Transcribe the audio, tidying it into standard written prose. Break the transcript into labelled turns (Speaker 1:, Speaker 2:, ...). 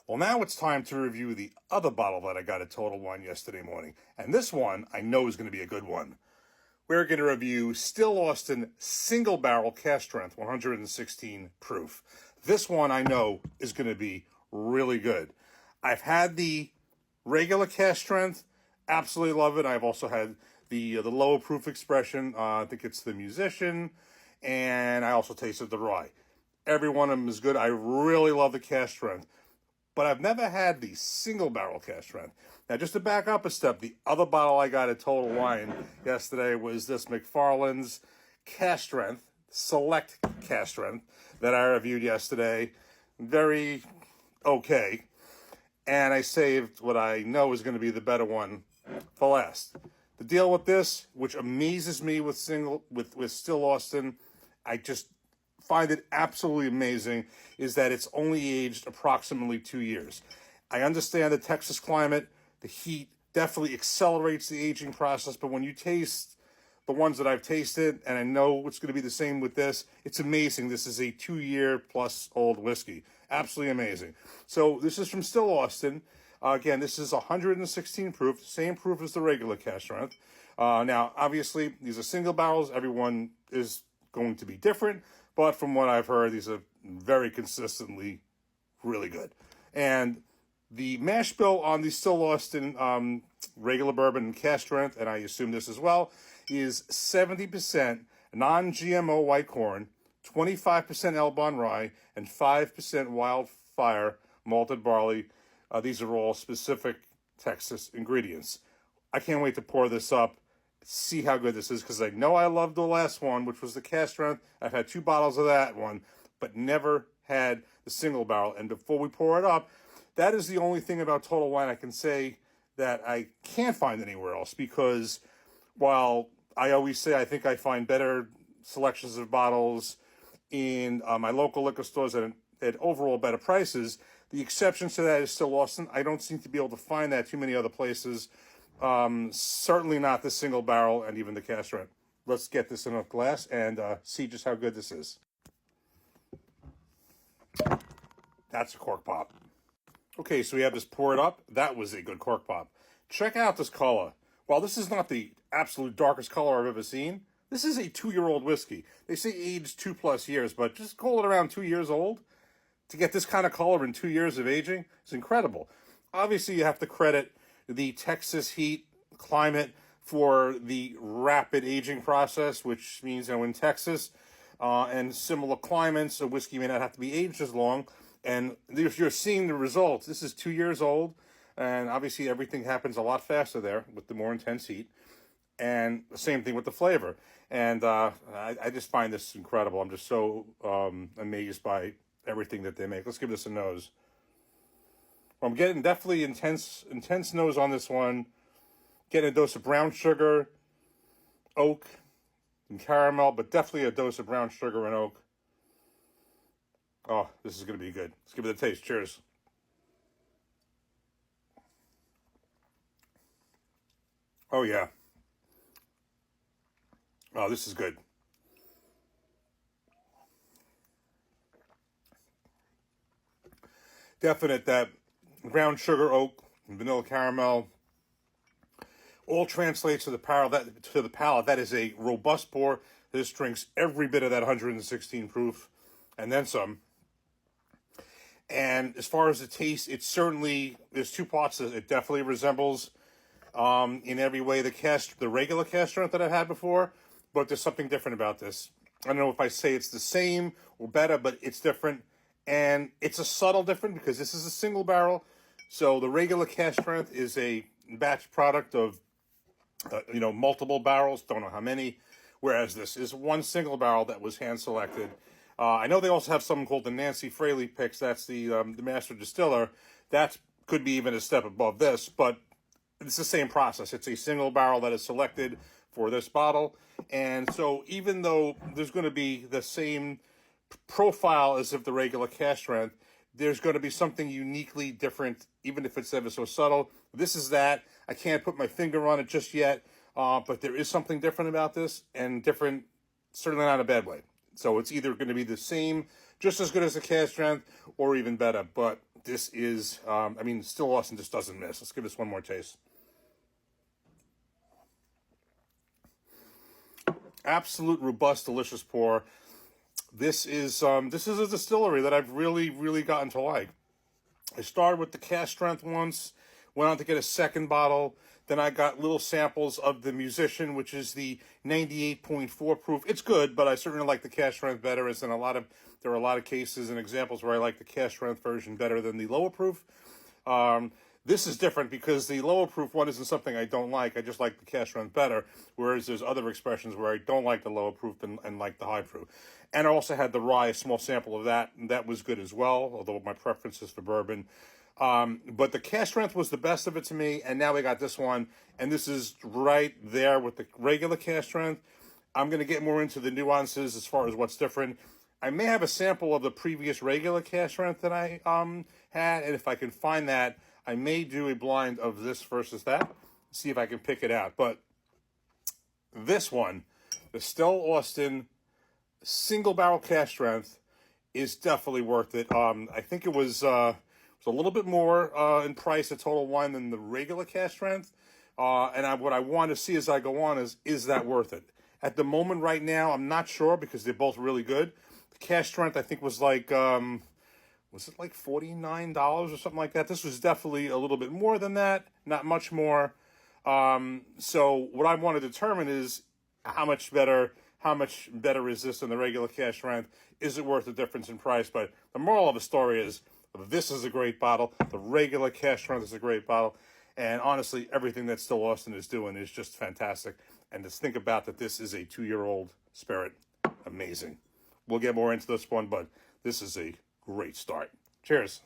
Speaker 1: Well, now it's time to review the other bottle that I got at Total Wine yesterday morning. And this one I know is going to be a good one. We're going to review Still Austin Single Barrel Cask Strength 116 proof. This one I know is going to be really good. I've had the regular Cask Strength, absolutely love it. I've also had the lower proof expression. I think it's the Musician, and I also tasted the Rye. Every one of them is good. I really love the Cask Strength. But I've never had the single barrel Cask Strength. Now, just to back up a step, the other bottle I got at Total Wine yesterday was this McFarland's Cask Strength, Select Cask Strength, that I reviewed yesterday. Very okay. And I saved what I know is going to be the better one for last. The deal with this, which amazes me with Still Austin, I just find it absolutely amazing, is that it's only aged approximately 2 years. I understand the Texas climate, the heat definitely accelerates the aging process, but when you taste the ones that I've tasted, and I know it's going to be the same with this, it's amazing. This is a 2-year plus old whiskey. Absolutely amazing. So this is from Still Austin. Again, this is 116 proof, same proof as the regular Cask Strength. Now, obviously, these are single barrels. Everyone is going to be different, but from what I've heard, these are very consistently really good. And the mash bill on the Still Austin regular bourbon and Cask Strength, and I assume this as well, is 70% non-GMO white corn, 25% Elbon rye, and 5% Wildfire malted barley. These are all specific Texas ingredients. I can't wait to pour this up, see how good this is, because I know I loved the last one, which was the Cask Strength. I've had 2 bottles of that one, but never had the single barrel. And before we pour it up, that is the only thing about Total Wine I can say that I can't find anywhere else, because while I always say I think I find better selections of bottles in my local liquor stores at overall better prices, the exception to that is Still Austin. I don't seem to be able to find that too many other places. Certainly not the single barrel and even the Cask Strength. Let's get this in a glass and see just how good this is. That's a cork pop. Okay, so we have this poured up. That was a good cork pop. Check out this color. While this is not the absolute darkest color I've ever seen, this is a 2-year-old whiskey. They say aged 2+ years, but just call it around 2 years old. To get this kind of color in 2 years of aging is incredible. Obviously, you have to credit the Texas heat climate for the rapid aging process, which means, in Texas and similar climates, a whiskey may not have to be aged as long. And if you're seeing the results, this is 2 years old, and obviously everything happens a lot faster there with the more intense heat. And the same thing with the flavor. And I just find this incredible. I'm just so amazed by everything that they make. Let's give this a nose. Well, I'm getting definitely intense nose on this one. Getting a dose of brown sugar, oak, and caramel, but definitely a dose of brown sugar and oak. Oh, this is going to be good. Let's give it a taste. Cheers. Oh, yeah. Oh, this is good. Definite that brown sugar, oak, and vanilla caramel all translates to the palate. That is a robust pour. This drinks every bit of that 116 proof, and then some. And as far as the taste, it certainly, there's 2 parts. It definitely resembles in every way the regular Cask Strength that I've had before, but there's something different about this. I don't know if I say it's the same or better, but it's different. And it's a subtle difference because this is a single barrel. So the regular Cask Strength is a batch product of, multiple barrels. Don't know how many. Whereas this is one single barrel that was hand selected. I know they also have something called the Nancy Fraley picks. That's the master distiller. That could be even a step above this, but it's the same process. It's a single barrel that is selected for this bottle. And so even though there's going to be the same profile as if the regular Cask Strength, there's going to be something uniquely different, even if it's ever so subtle. This is that. I can't put my finger on it just yet, but there is something different about this, and different, certainly not in a bad way. So it's either going to be the same, just as good as the Cask Strength, or even better. But this is, I mean, Still Austin just doesn't miss. Let's give this one more taste. Absolute robust, delicious pour. This is a distillery that I've really, really gotten to like. I started with the cask strength once, went on to get a second bottle. Then I got little samples of the Musician, which is the 98.4 proof. It's good, but I certainly like the cask strength better. There are a lot of cases and examples where I like the cask strength version better than the lower proof. This is different because the lower proof one isn't something I don't like. I just like the cask strength better, whereas there's other expressions where I don't like the lower proof and like the high proof. And I also had the rye, a small sample of that, and that was good as well, although my preference is for bourbon. But the cask strength was the best of it to me, and now we got this one, and this is right there with the regular cask strength. I'm going to get more into the nuances as far as what's different. I may have a sample of the previous regular cask strength that I had, and if I can find that, I may do a blind of this versus that, see if I can pick it out. But this one, the Stella Austin single barrel cask strength, is definitely worth it. I think it was a little bit more in price at Total Wine than the regular cask strength. What I want to see as I go on is that worth it? At the moment right now, I'm not sure because they're both really good. The cask strength, I think, was like, was it like $49 or something like that? This was definitely a little bit more than that, not much more. So what I want to determine is how much better is this than the regular cask strength? Is it worth the difference in price? But the moral of the story is this is a great bottle. The regular cask strength is a great bottle. And honestly, everything that Still Austin is doing is just fantastic. And to think about that this is a 2-year-old spirit, amazing. We'll get more into this one, but this is a great start. Cheers.